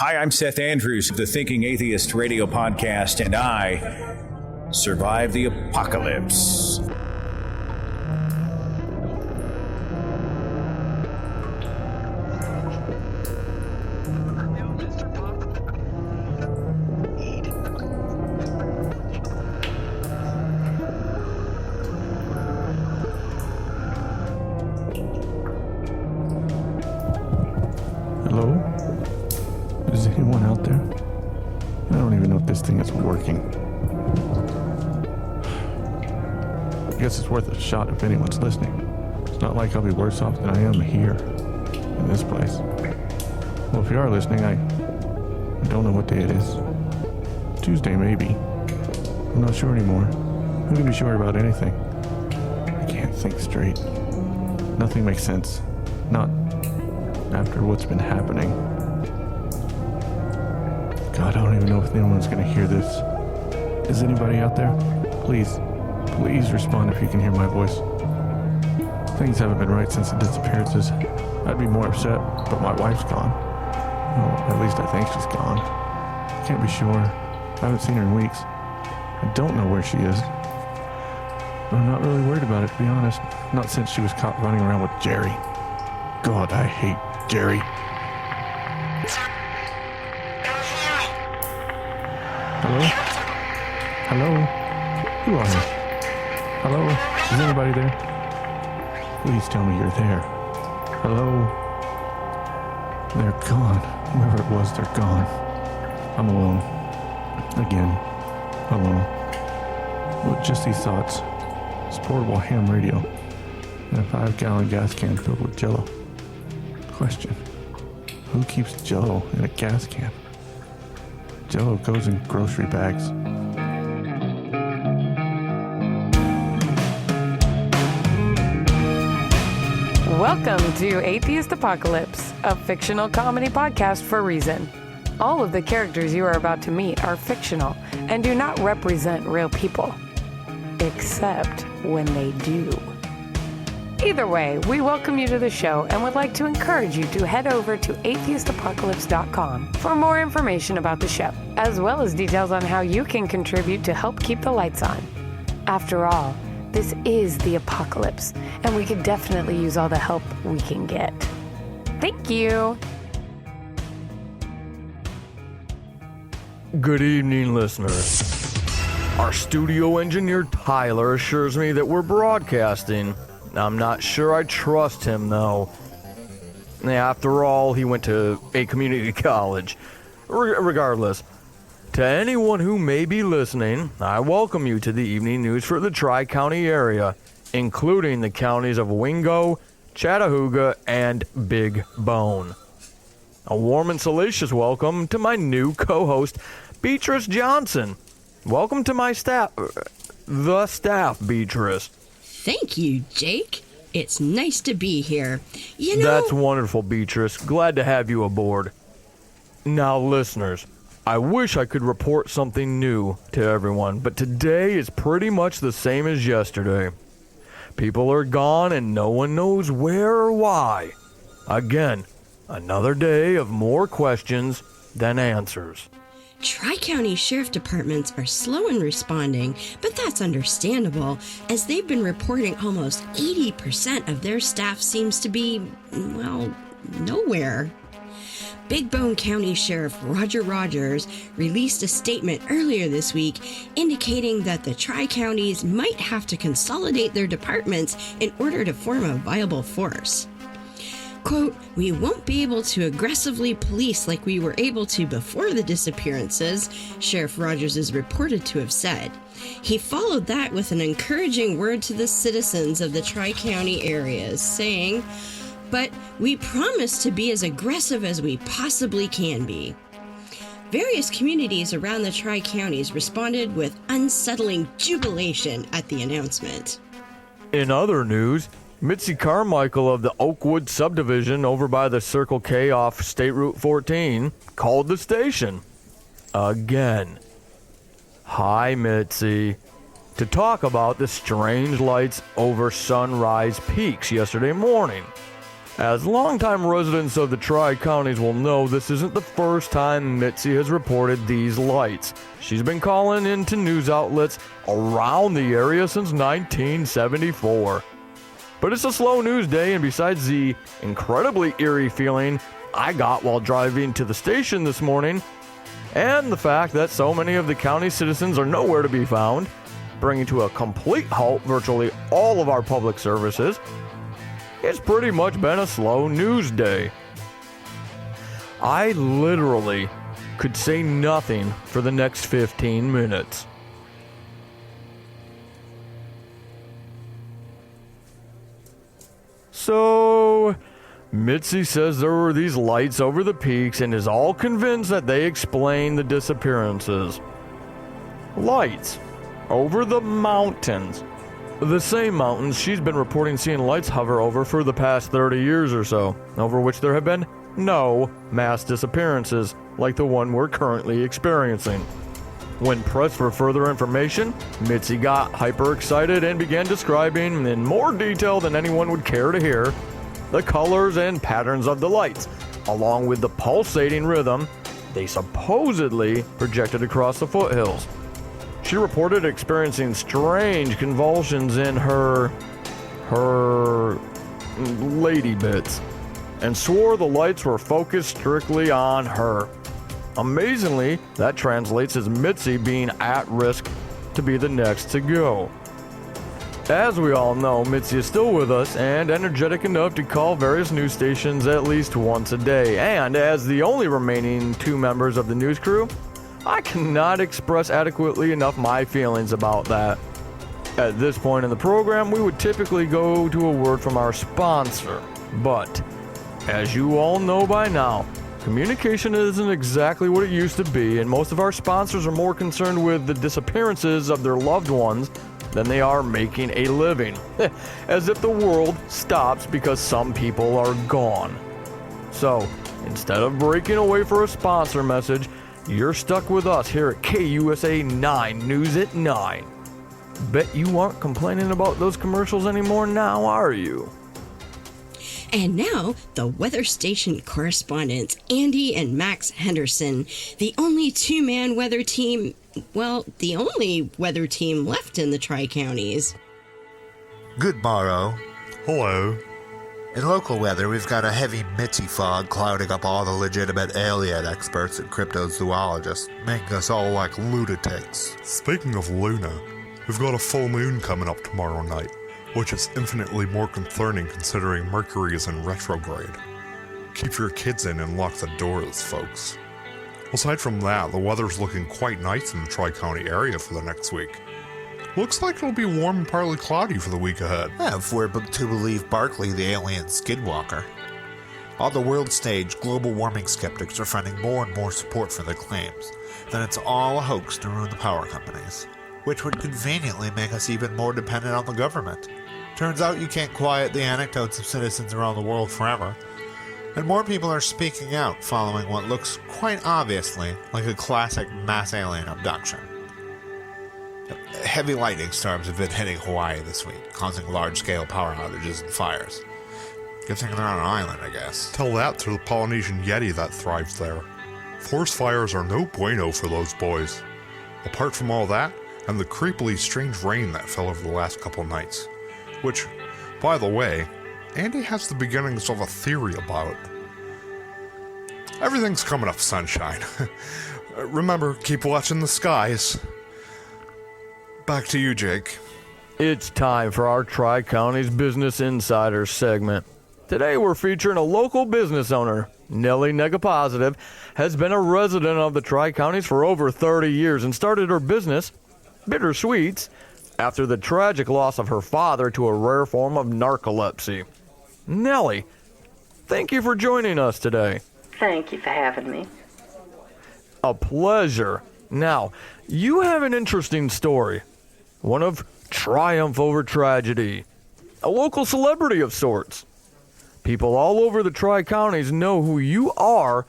Hi, I'm Seth Andrews of the Thinking Atheist radio podcast, and I survived the apocalypse. Hello? Is anyone out there? I don't even know if this thing is working. I guess it's worth a shot if anyone's listening. It's not like I'll be worse off than I am here, in this place. Well, if you are listening, I don't know what day it is. Tuesday, maybe. I'm not sure anymore. Who can be sure about anything? I can't think straight. Nothing makes sense. Not after what's been happening. God, I don't even know if anyone's gonna hear this. Is anybody out there? Please respond if you can hear my voice. Things haven't been right since the disappearances. I'd be more upset, but my wife's gone. Well, at least I think she's gone. Can't be sure. I haven't seen her in weeks. I don't know where she is. But I'm not really worried about it, to be honest. Not since she was caught running around with Jerry. God, I hate Jerry. Hello? Hello? Who are you? Hello? Is anybody there? Please tell me you're there. Hello? They're gone. Whoever it was, they're gone. I'm alone. Again. Alone. With just these thoughts. This portable ham radio. And a 5-gallon gas can filled with Jell-O. Question. Who keeps Jell-O in a gas can? Jell-O goes in grocery bags. Welcome to Atheist Apocalypse, a fictional comedy podcast for reason. All of the characters you are about to meet are fictional and do not represent real people. Except when they do. Either way, we welcome you to the show and would like to encourage you to head over to atheistapocalypse.com for more information about the show, as well as details on how you can contribute to help keep the lights on. After all, this is the apocalypse, and we could definitely use all the help we can get. Thank you! Good evening, listeners. Our studio engineer Tyler assures me that we're broadcasting. I'm not sure I trust him, though. After all, he went to a community college. Regardless, to anyone who may be listening, I welcome you to the evening news for the Tri-County area, including the counties of Wingo, Chattahooga, and Big Bone. A warm and salacious welcome to my new co-host, Beatrice Johnson. Welcome to my staff. The staff, Beatrice. Thank you, Jake. It's nice to be here. You know... That's wonderful, Beatrice. Glad to have you aboard. Now, listeners, I wish I could report something new to everyone, but today is pretty much the same as yesterday. People are gone and no one knows where or why. Again, another day of more questions than answers. Tri-County Sheriff Departments are slow in responding, but that's understandable, as they've been reporting almost 80% of their staff seems to be, well, nowhere. Big Bone County Sheriff Roger Rogers released a statement earlier this week indicating that the Tri-Counties might have to consolidate their departments in order to form a viable force. Quote, "We won't be able to aggressively police like we were able to before the disappearances," Sheriff Rogers is reported to have said. He followed that with an encouraging word to the citizens of the Tri-County areas, saying, "But we promise to be as aggressive as we possibly can be." Various communities around the Tri-Counties responded with unsettling jubilation at the announcement. In other news, Mitzi Carmichael of the Oakwood subdivision over by the Circle K off State Route 14 called the station. Again. Hi, Mitzi. To talk about the strange lights over Sunrise Peaks yesterday morning. As longtime residents of the Tri-Counties will know, this isn't the first time Mitzi has reported these lights. She's been calling into news outlets around the area since 1974. But it's a slow news day, and besides the incredibly eerie feeling I got while driving to the station this morning, and the fact that so many of the county citizens are nowhere to be found, bringing to a complete halt virtually all of our public services, it's pretty much been a slow news day. I literally could say nothing for the next 15 minutes. So, Mitzi says there were these lights over the peaks and is all convinced that they explain the disappearances. Lights over the mountains. The same mountains she's been reporting seeing lights hover over for the past 30 years or so, over which there have been no mass disappearances like the one we're currently experiencing. When pressed for further information, Mitzi got hyper excited and began describing in more detail than anyone would care to hear the colors and patterns of the lights, along with the pulsating rhythm they supposedly projected across the foothills. She reported experiencing strange convulsions in her lady bits, and swore the lights were focused strictly on her. Amazingly, that translates as Mitzi being at risk to be the next to go. As we all know, Mitzi is still with us and energetic enough to call various news stations at least once a day, and as the only remaining two members of the news crew, I cannot express adequately enough my feelings about that. At this point in the program, we would typically go to a word from our sponsor, but as you all know by now, communication isn't exactly what it used to be, and most of our sponsors are more concerned with the disappearances of their loved ones than they are making a living. As if the world stops because some people are gone. So, instead of breaking away for a sponsor message, you're stuck with us here at KUSA 9 News at 9. Bet you aren't complaining about those commercials anymore now, are you? And now, the weather station correspondents, Andy and Max Henderson, the only two-man weather team, well, the only weather team left in the Tri-Counties. Good morrow. Hello. In local weather, we've got a heavy Mitzi fog clouding up all the legitimate alien experts and cryptozoologists, making us all like lunatics. Speaking of Luna, we've got a full moon coming up tomorrow night, which is infinitely more concerning considering Mercury is in retrograde. Keep your kids in and lock the doors, folks. Aside from that, the weather's looking quite nice in the Tri-County area for the next week. Looks like it'll be warm and partly cloudy for the week ahead. Yeah, if we're to believe Barkley, the alien skinwalker. On the world stage, global warming skeptics are finding more and more support for their claims, that it's all a hoax to ruin the power companies, which would conveniently make us even more dependent on the government. Turns out you can't quiet the anecdotes of citizens around the world forever, and more people are speaking out following what looks quite obviously like a classic mass alien abduction. Heavy lightning storms have been hitting Hawaii this week, causing large-scale power outages and fires. Good thing they're on an island, I guess. Tell that to the Polynesian Yeti that thrives there. Forest fires are no bueno for those boys. Apart from all that, and the creepily strange rain that fell over the last couple nights. Which, by the way, Andy has the beginnings of a theory about. Everything's coming up sunshine. Remember, keep watching the skies. Back to you, Jake. It's time for our Tri-Counties Business Insiders segment. Today we're featuring a local business owner. Nellie Negapositive has been a resident of the Tri-Counties for over 30 years and started her business, Bitter Sweets, after the tragic loss of her father to a rare form of narcolepsy. Nellie, thank you for joining us today. Thank you for having me. A pleasure. Now, you have an interesting story. One of triumph over tragedy. A local celebrity of sorts. People all over the Tri-Counties know who you are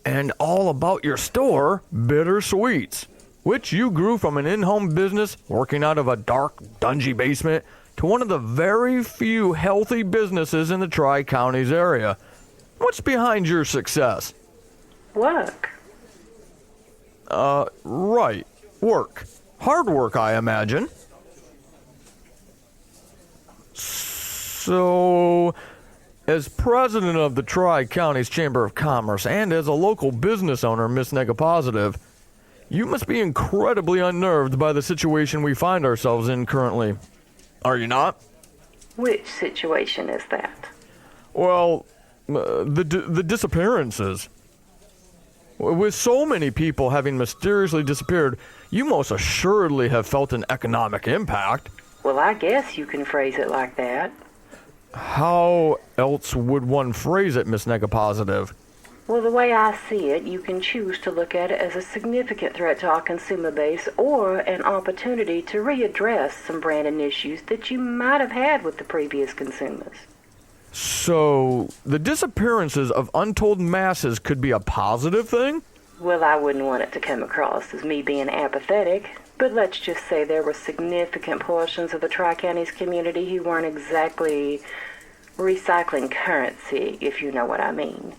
and all about your store, Bitter Sweets, which you grew from an in-home business working out of a dark, dungy basement to one of the very few healthy businesses in the Tri-Counties area. What's behind your success? Work. Right. Work. Hard work, I imagine. So, as president of the Tri-Counties Chamber of Commerce and as a local business owner, Miss Negapositive, you must be incredibly unnerved by the situation we find ourselves in currently. Are you not? Which situation is that? Well, the disappearances. With so many people having mysteriously disappeared, you most assuredly have felt an economic impact. Well, I guess you can phrase it like that. How else would one phrase it, Miss Negapositive? Well, the way I see it, you can choose to look at it as a significant threat to our consumer base or an opportunity to readdress some branding issues that you might have had with the previous consumers. So, the disappearances of untold masses could be a positive thing? Well, I wouldn't want it to come across as me being apathetic, but let's just say there were significant portions of the Tri-Counties community who weren't exactly recycling currency, if you know what I mean.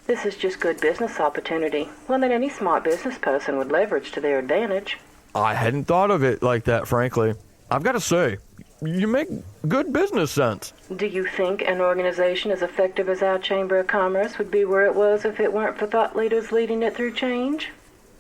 This is just good business opportunity, one that any smart business person would leverage to their advantage. I hadn't thought of it like that, frankly. I've got to say, you make good business sense. Do you think an organization as effective as our Chamber of Commerce would be where it was if it weren't for thought leaders leading it through change?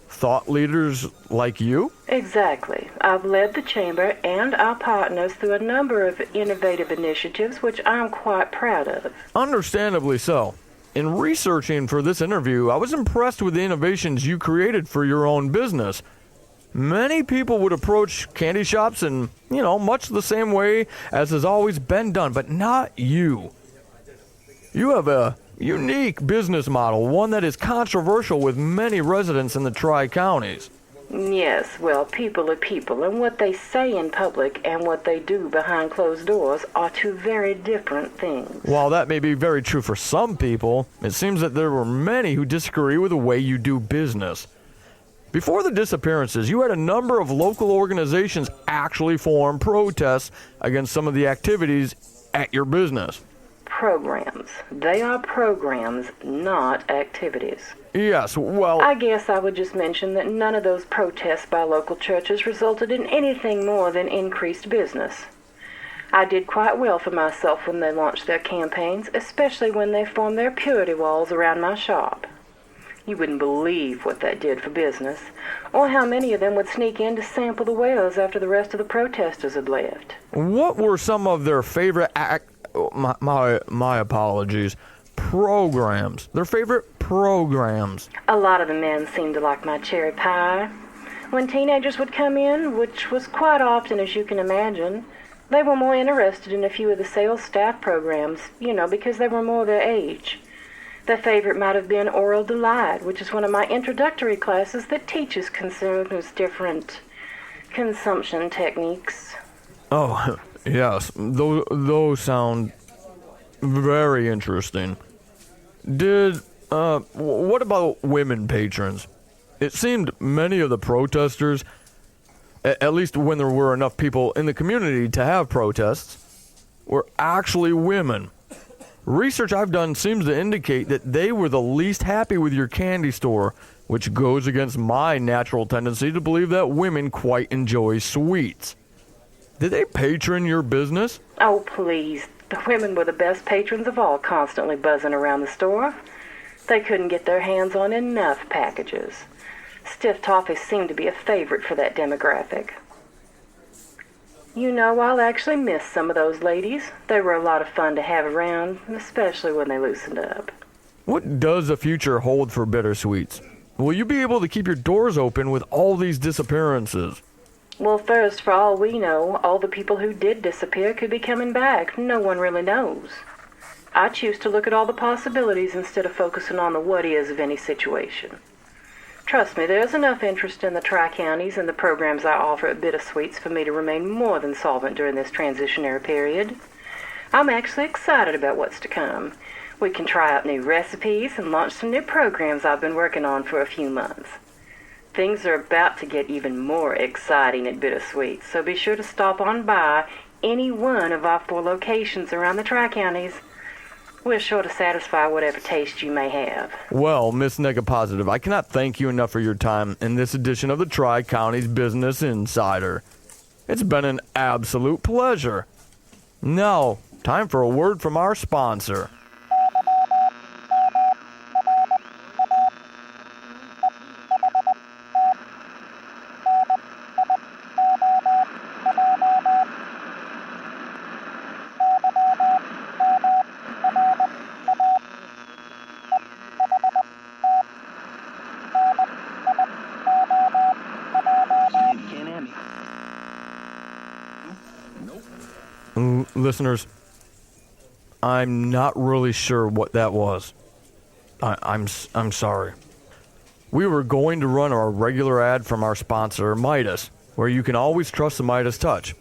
Thought leaders like you? Exactly. I've led the Chamber and our partners through a number of innovative initiatives which I'm quite proud of. Understandably so. In researching for this interview, I was impressed with the innovations you created for your own business. Many people would approach candy shops in, much the same way as has always been done, but not you. You have a unique business model, one that is controversial with many residents in the Tri-Counties. Yes, well, people are people, and what they say in public and what they do behind closed doors are two very different things. While that may be very true for some people, it seems that there were many who disagree with the way you do business. Before the disappearances, you had a number of local organizations actually form protests against some of the activities at your business. Programs. They are programs, not activities. Yes, well... I guess I would just mention that none of those protests by local churches resulted in anything more than increased business. I did quite well for myself when they launched their campaigns, especially when they formed their purity walls around my shop. You wouldn't believe what that did for business, or how many of them would sneak in to sample the wares after the rest of the protesters had left. What were some of their favorite my apologies, programs? Their favorite programs? A lot of the men seemed to like my cherry pie. When teenagers would come in, which was quite often as you can imagine, they were more interested in a few of the sales staff programs, because they were more their age. Their favorite might have been Oral Delight, which is one of my introductory classes that teaches consumers different consumption techniques. Oh, yes. Those sound very interesting. What about women patrons? It seemed many of the protesters, at least when there were enough people in the community to have protests, were actually women. Research I've done seems to indicate that they were the least happy with your candy store, which goes against my natural tendency to believe that women quite enjoy sweets. Did they patron your business? Oh, please. The women were the best patrons of all, constantly buzzing around the store. They couldn't get their hands on enough packages. Stiff toffee seemed to be a favorite for that demographic. I'll actually miss some of those ladies. They were a lot of fun to have around, especially when they loosened up. What does the future hold for Bittersweets? Will you be able to keep your doors open with all these disappearances? Well, first, for all we know, all the people who did disappear could be coming back. No one really knows. I choose to look at all the possibilities instead of focusing on the what-is of any situation. Trust me, there's enough interest in the Tri-Counties and the programs I offer at Bittersweets for me to remain more than solvent during this transitionary period. I'm actually excited about what's to come. We can try out new recipes and launch some new programs I've been working on for a few months. Things are about to get even more exciting at Bittersweet, so be sure to stop on by any one of our 4 locations around the Tri-Counties. We're sure to satisfy whatever taste you may have. Well, Miss Negapositive, I cannot thank you enough for your time in this edition of the Tri-Counties Business Insider. It's been an absolute pleasure. Now, time for a word from our sponsor. Listeners, I'm not really sure what that was. I'm sorry. We were going to run our regular ad from our sponsor, Midas, where you can always trust the Midas touch,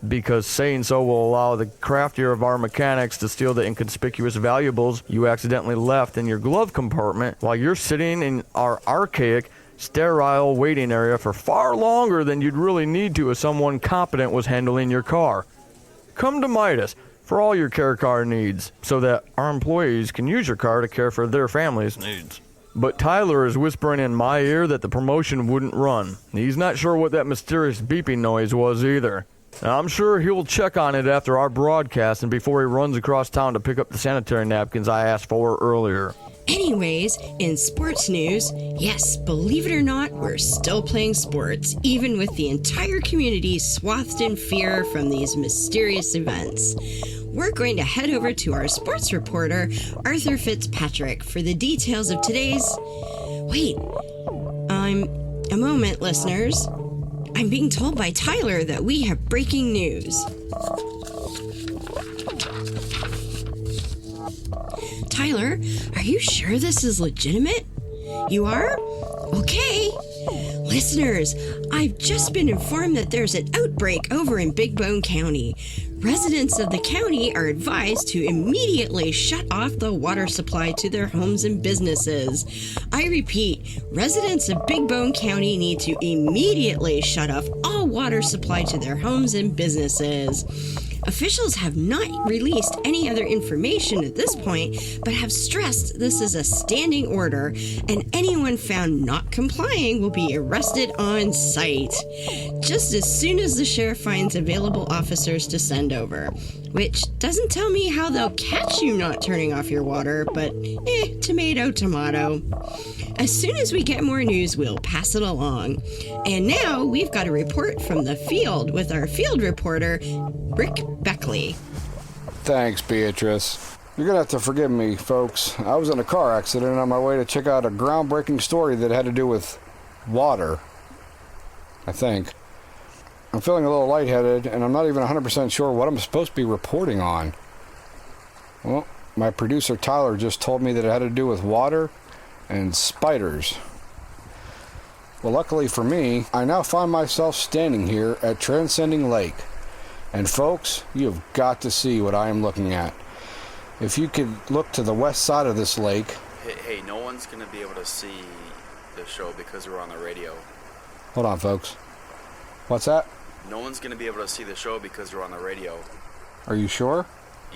because saying so will allow the craftier of our mechanics to steal the inconspicuous valuables you accidentally left in your glove compartment while you're sitting in our archaic, sterile waiting area for far longer than you'd really need to if someone competent was handling your car. Come to Midas for all your care car needs, so that our employees can use your car to care for their family's needs. But Tyler is whispering in my ear that the promotion wouldn't run. He's not sure what that mysterious beeping noise was either. Now, I'm sure he'll check on it after our broadcast and before he runs across town to pick up the sanitary napkins I asked for earlier. Anyways, in sports news, yes, believe it or not, we're still playing sports, even with the entire community swathed in fear from these mysterious events. We're going to head over to our sports reporter, Arthur Fitzpatrick, for the details of today's... Wait, a moment, listeners. I'm being told by Tyler that we have breaking news. Tyler, are you sure this is legitimate? You are? Okay. Listeners, I've just been informed that there's an outbreak over in Big Bone County. Residents of the county are advised to immediately shut off the water supply to their homes and businesses. I repeat, residents of Big Bone County need to immediately shut off all water supply to their homes and businesses. Officials have not released any other information at this point, but have stressed this is a standing order, and anyone found not complying will be arrested on site, just as soon as the sheriff finds available officers to send over. Which doesn't tell me how they'll catch you not turning off your water, but tomato, tomato. As soon as we get more news, we'll pass it along. And now we've got a report from the field with our field reporter, Rick Beckley. Thanks, Beatrice. You're going to have to forgive me, folks. I was in a car accident on my way to check out a groundbreaking story that had to do with water, I think. I'm feeling a little lightheaded, and I'm not even 100% sure what I'm supposed to be reporting on. Well, my producer Tyler just told me that it had to do with water and spiders. Well, luckily for me, I now find myself standing here at Transcending Lake. And folks, you've got to see what I am looking at. If you could look to the west side of this lake... Hey, no one's going to be able to see the show because we're on the radio. Hold on, folks. What's that? No one's going to be able to see the show because we're on the radio. Are you sure?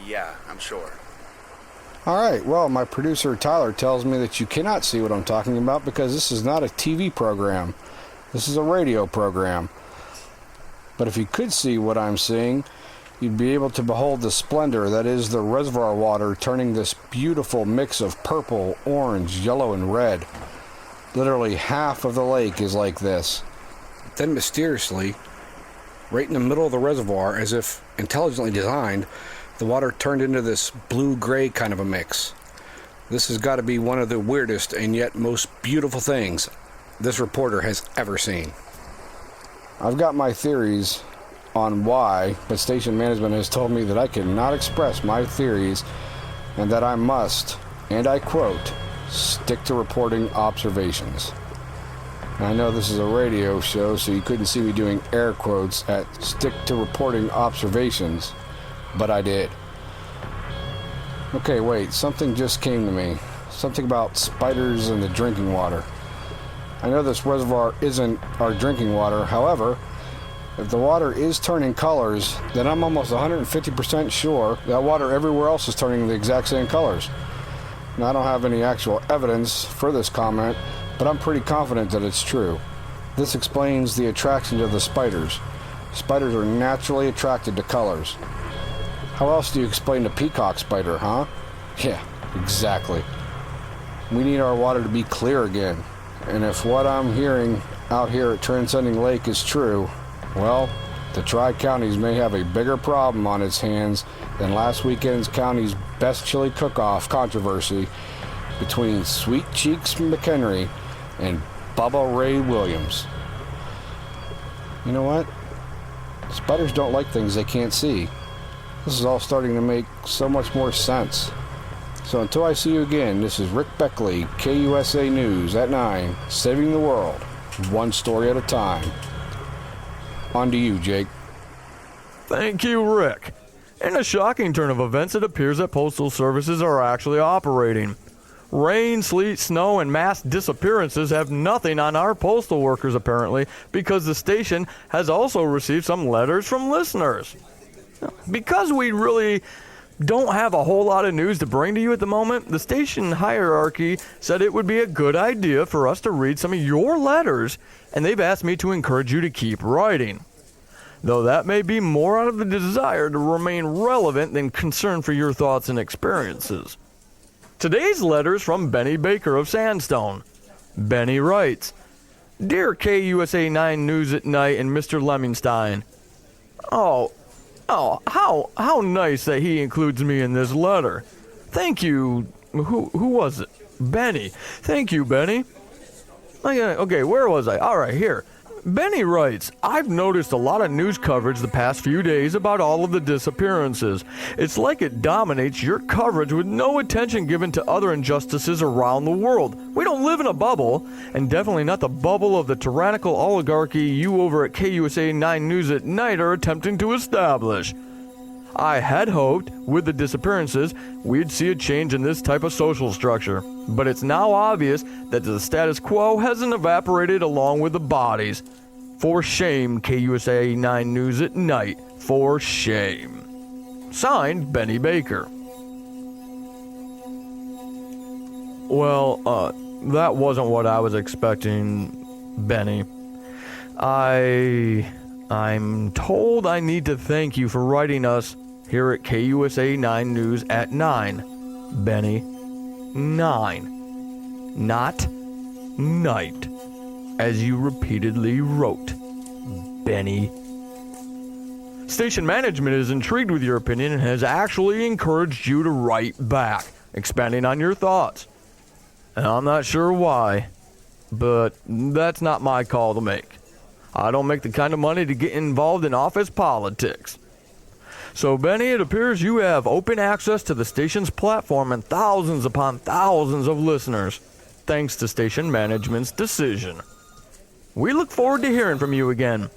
Yeah, I'm sure. Alright, well, my producer Tyler tells me that you cannot see what I'm talking about because this is not a TV program. This is a radio program. But if you could see what I'm seeing, you'd be able to behold the splendor that is the reservoir water turning this beautiful mix of purple, orange, yellow, and red. Literally half of the lake is like this. Then mysteriously, right in the middle of the reservoir, as if intelligently designed, the water turned into this blue-gray kind of a mix. This has got to be one of the weirdest and yet most beautiful things this reporter has ever seen. I've got my theories on why, but station management has told me that I cannot express my theories and that I must, and I quote, stick to reporting observations. And I know this is a radio show, so you couldn't see me doing air quotes at stick to reporting observations, but I did. Okay, wait, something just came to me. Something about spiders and the drinking water. I know this reservoir isn't our drinking water, however, If the water is turning colors, then I'm almost 150% sure that water everywhere else is turning the exact same colors. Now, I don't have any actual evidence for this comment, but I'm pretty confident that it's true. This explains the attraction of the spiders. Spiders are naturally attracted to colors. How else do you explain the peacock spider, huh? Yeah, exactly. We need our water to be clear again. And if what I'm hearing out here at Transcending Lake is true, well, the Tri-Counties may have a bigger problem on its hands than last weekend's county's best chili cook-off controversy between Sweet Cheeks McHenry and Bubba Ray Williams. You know what? Spiders don't like things they can't see. This is all starting to make so much more sense. So until I see you again, this is Rick Beckley, KUSA News at 9, saving the world, one story at a time. On to you, Jake. Thank you, Rick. In a shocking turn of events, it appears that postal services are actually operating. Rain, sleet, snow, and mass disappearances have nothing on our postal workers, apparently, because the station has also received some letters from listeners. Because we really don't have a whole lot of news to bring to you at the moment, the station hierarchy said it would be a good idea for us to read some of your letters, and they've asked me to encourage you to keep writing. Though that may be more out of the desire to remain relevant than concern for your thoughts and experiences. Today's letter is from Benny Baker of Sandstone. Benny writes, Dear KUSA 9 News at Night and Mr. Lemingstein, how nice that he includes me in this letter. Thank you. Who was it? Benny. Thank you, Benny. Okay, where was I? All right, here. Benny writes, I've noticed a lot of news coverage the past few days about all of the disappearances. It's like it dominates your coverage with no attention given to other injustices around the world. We don't live in a bubble, and definitely not the bubble of the tyrannical oligarchy you over at KUSA 9 News at Night are attempting to establish. I had hoped, with the disappearances, we'd see a change in this type of social structure, but it's now obvious that the status quo hasn't evaporated along with the bodies. For shame, KUSA 9 News at Night. For shame. Signed, Benny Baker. Well, that wasn't what I was expecting, Benny. I'm told I need to thank you for writing us here at KUSA 9 News at 9. Benny. 9. Not night, as you repeatedly wrote. Benny. Station management is intrigued with your opinion and has actually encouraged you to write back, expanding on your thoughts. And I'm not sure why, but that's not my call to make. I don't make the kind of money to get involved in office politics. So, Benny, it appears you have open access to the station's platform and thousands upon thousands of listeners, thanks to station management's decision. We look forward to hearing from you again,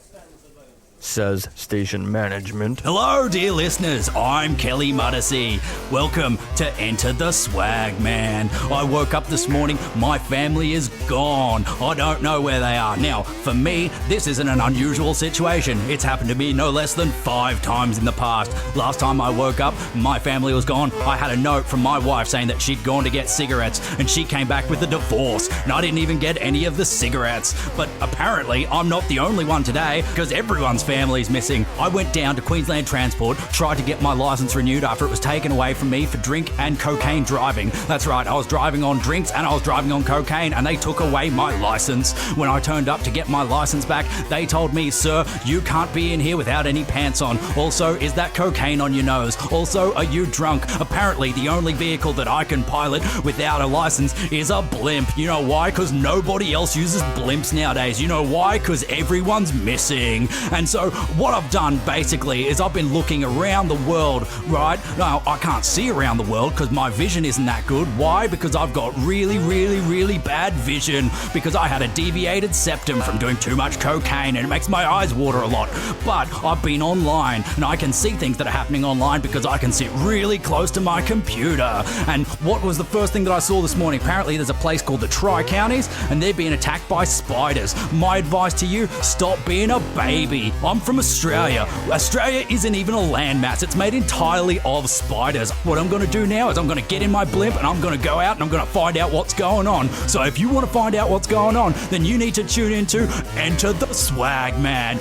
says station management. Hello, dear listeners. I'm Kelly Muddesy. Welcome to Enter the Swag, man. I woke up this morning. My family is gone. I don't know where they are. Now, for me, this isn't an unusual situation. It's happened to me no less than 5 times in the past. Last time I woke up, my family was gone. I had a note from my wife saying that she'd gone to get cigarettes, and she came back with a divorce, and I didn't even get any of the cigarettes. But apparently, I'm not the only one today, because everyone's family's missing. I went down to Queensland Transport, tried to get my license renewed after it was taken away from me for drink and cocaine driving. That's right, I was driving on drinks and I was driving on cocaine, and they took away my license. When I turned up to get my license back, they told me, sir, you can't be in here without any pants on. Also, is that cocaine on your nose? Also, are you drunk? Apparently, the only vehicle that I can pilot without a license is a blimp. You know why? Because nobody else uses blimps nowadays. You know why? Because everyone's missing. And so what I've done basically is I've been looking around the world, right? No, I can't see around the world because my vision isn't that good. Why? Because I've got really bad vision, because I had a deviated septum from doing too much cocaine and it makes my eyes water a lot. But I've been online and I can see things that are happening online because I can sit really close to my computer. And what was the first thing that I saw this morning? Apparently there's a place called the Tri-Counties and they're being attacked by spiders. My advice to you, stop being a baby. I'm from Australia. Australia isn't even a landmass. It's made entirely of spiders. What I'm going to do now is I'm going to get in my blimp and I'm going to go out and I'm going to find out what's going on. So if you want to find out what's going on, then you need to tune into Enter the Swag Man.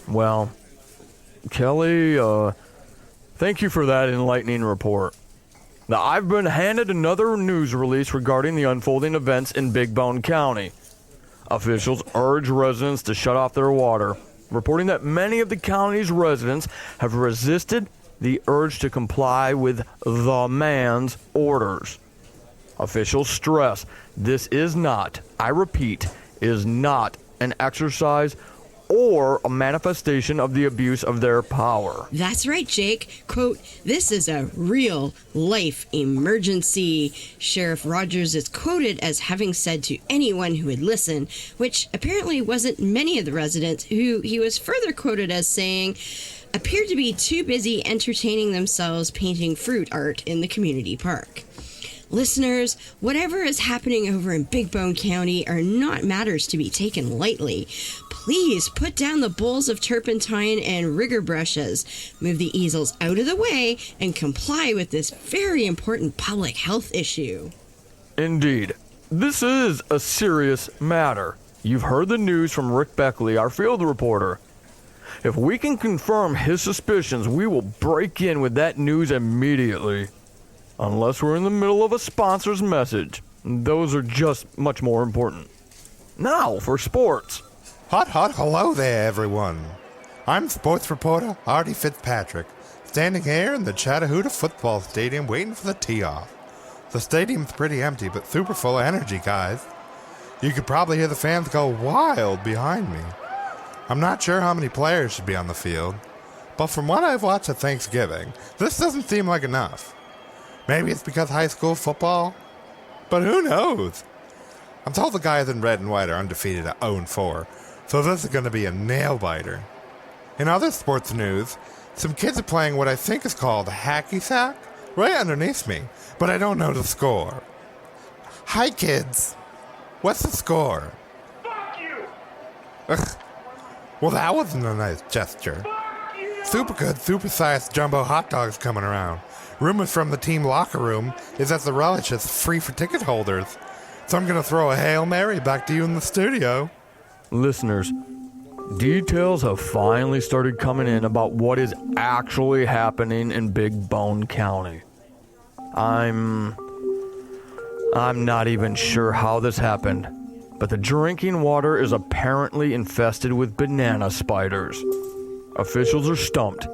Well, Kelly, thank you for that enlightening report. Now, I've been handed another news release regarding the unfolding events in Big Bone County. Officials urge residents to shut off their water, reporting that many of the county's residents have resisted the urge to comply with the man's orders. Officials stress this is not, I repeat, is not an exercise or a manifestation of the abuse of their power. That's right, Jake. Quote, this is a real life emergency. Sheriff Rogers is quoted as having said to anyone who would listen, which apparently wasn't many of the residents, who he was further quoted as saying appeared to be too busy entertaining themselves painting fruit art in the community park. Listeners, whatever is happening over in Big Bone County are not matters to be taken lightly. Please put down the bowls of turpentine and rigger brushes, move the easels out of the way, and comply with this very important public health issue. Indeed. This is a serious matter. You've heard the news from Rick Beckley, our field reporter. If we can confirm his suspicions, we will break in with that news immediately. Unless we're in the middle of a sponsor's message. Those are just much more important. Now for sports. Hot hello there, everyone. I'm sports reporter Artie Fitzpatrick, standing here in the Chattahoochee football stadium waiting for the tee-off. The stadium's pretty empty, but super full of energy, guys. You could probably hear the fans go wild behind me. I'm not sure how many players should be on the field, but from what I've watched at Thanksgiving, this doesn't seem like enough. Maybe it's because high school football? But who knows? I'm told the guys in red and white are undefeated at 0-4, so this is going to be a nail-biter. In other sports news, some kids are playing what I think is called hacky sack right underneath me, but I don't know the score. Hi, kids. What's the score? Fuck you! Well, that wasn't a nice gesture. Super good, super-sized jumbo hot dogs coming around. Rumors from the team locker room is that the relish is free for ticket holders. So I'm going to throw a Hail Mary back to you in the studio. Listeners, details have finally started coming in about what is actually happening in Big Bone County. I'm not even sure how this happened, but the drinking water is apparently infested with banana spiders. Officials are stumped.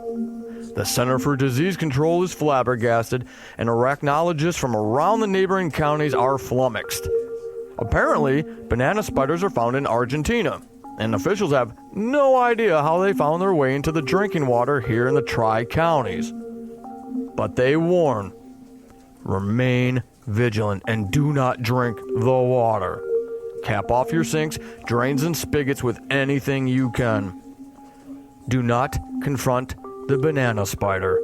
The Center for Disease Control is flabbergasted, and arachnologists from around the neighboring counties are flummoxed. Apparently, banana spiders are found in Argentina, and officials have no idea how they found their way into the drinking water here in the Tri-Counties. But they warn, remain vigilant and do not drink the water. Cap off your sinks, drains, and spigots with anything you can. Do not confront the banana spider.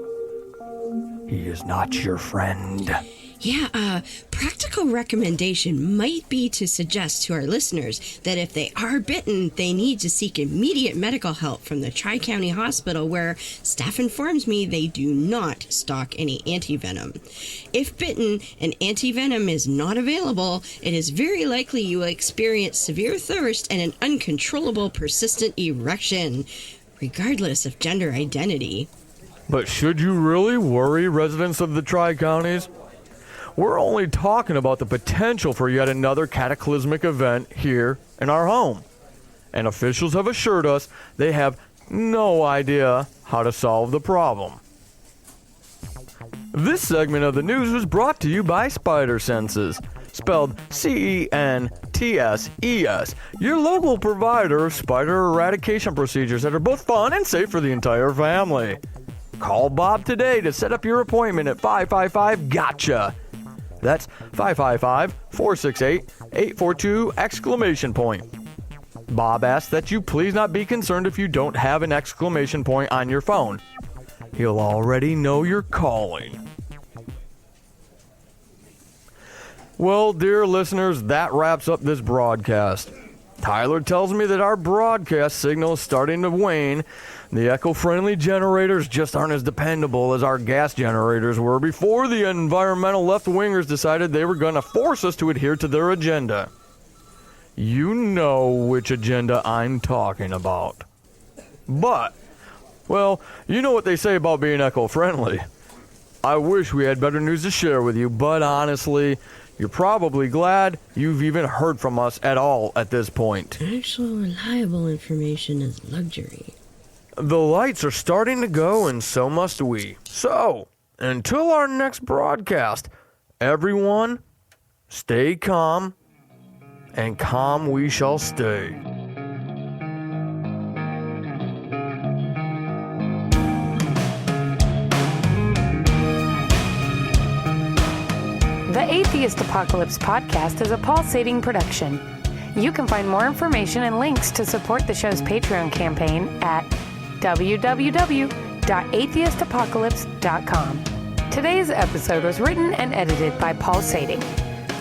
He is not your friend. Yeah, a practical recommendation might be to suggest to our listeners that if they are bitten, they need to seek immediate medical help from the Tri-County Hospital, where staff informs me they do not stock any antivenom. If bitten and antivenom is not available, it is very likely you will experience severe thirst and an uncontrollable persistent erection, regardless of gender identity. But should you really worry, residents of the Tri-Counties? We're only talking about the potential for yet another cataclysmic event here in our home. And officials have assured us they have no idea how to solve the problem. This segment of the news was brought to you by Spider Senses, spelled C-E-N-T-S-E-S, your local provider of spider eradication procedures that are both fun and safe for the entire family. Call Bob today to set up your appointment at 555-GOTCHA. That's 555-468-842! Bob asks that you please not be concerned if you don't have an exclamation point on your phone. He'll already know you're calling. Well, dear listeners, that wraps up this broadcast. Tyler tells me that our broadcast signal is starting to wane. The eco-friendly generators just aren't as dependable as our gas generators were before the environmental left-wingers decided they were going to force us to adhere to their agenda. You know which agenda I'm talking about. But, well, you know what they say about being eco-friendly. I wish we had better news to share with you, but honestly, you're probably glad you've even heard from us at all at this point. Actual reliable information is luxury. The lights are starting to go, and so must we. So, until our next broadcast, everyone, stay calm, and calm we shall stay. The Atheist Apocalypse podcast is a pulsating production. You can find more information and links to support the show's Patreon campaign at www.atheistapocalypse.com. Today's episode was written and edited by Paul Sading,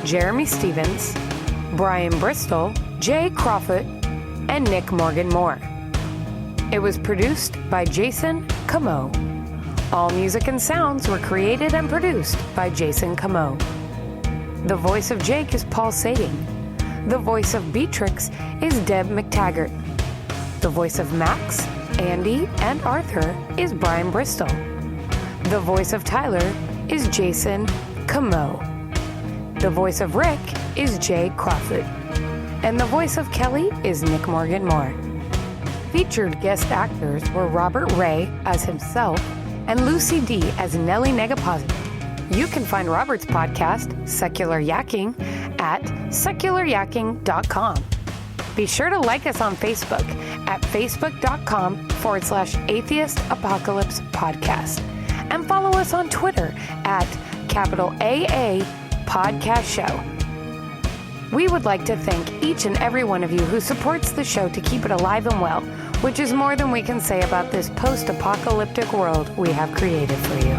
Jeremy Stevens, Brian Bristol, Jay Crawford, and Nick Morgan Moore. It was produced by Jason Camo. All music and sounds were created and produced by Jason Camo. The voice of Jake is Paul Sading. The voice of Beatrice is Deb McTaggart. The voice of Max, Andy, and Arthur is Brian Bristol. The voice of Tyler is Jason Camo. The voice of Rick is Jay Crawford. And the voice of Kelly is Nick Morgan Moore. Featured guest actors were Robert Ray as himself and Lucy D as Nellie Negapositive. You can find Robert's podcast, Secular Yakking, at secularyakking.com. Be sure to like us on Facebook at facebook.com/Atheist Apocalypse Podcast. And follow us on Twitter at @AA Podcast Show. We would like to thank each and every one of you who supports the show to keep it alive and well, which is more than we can say about this post-apocalyptic world we have created for you.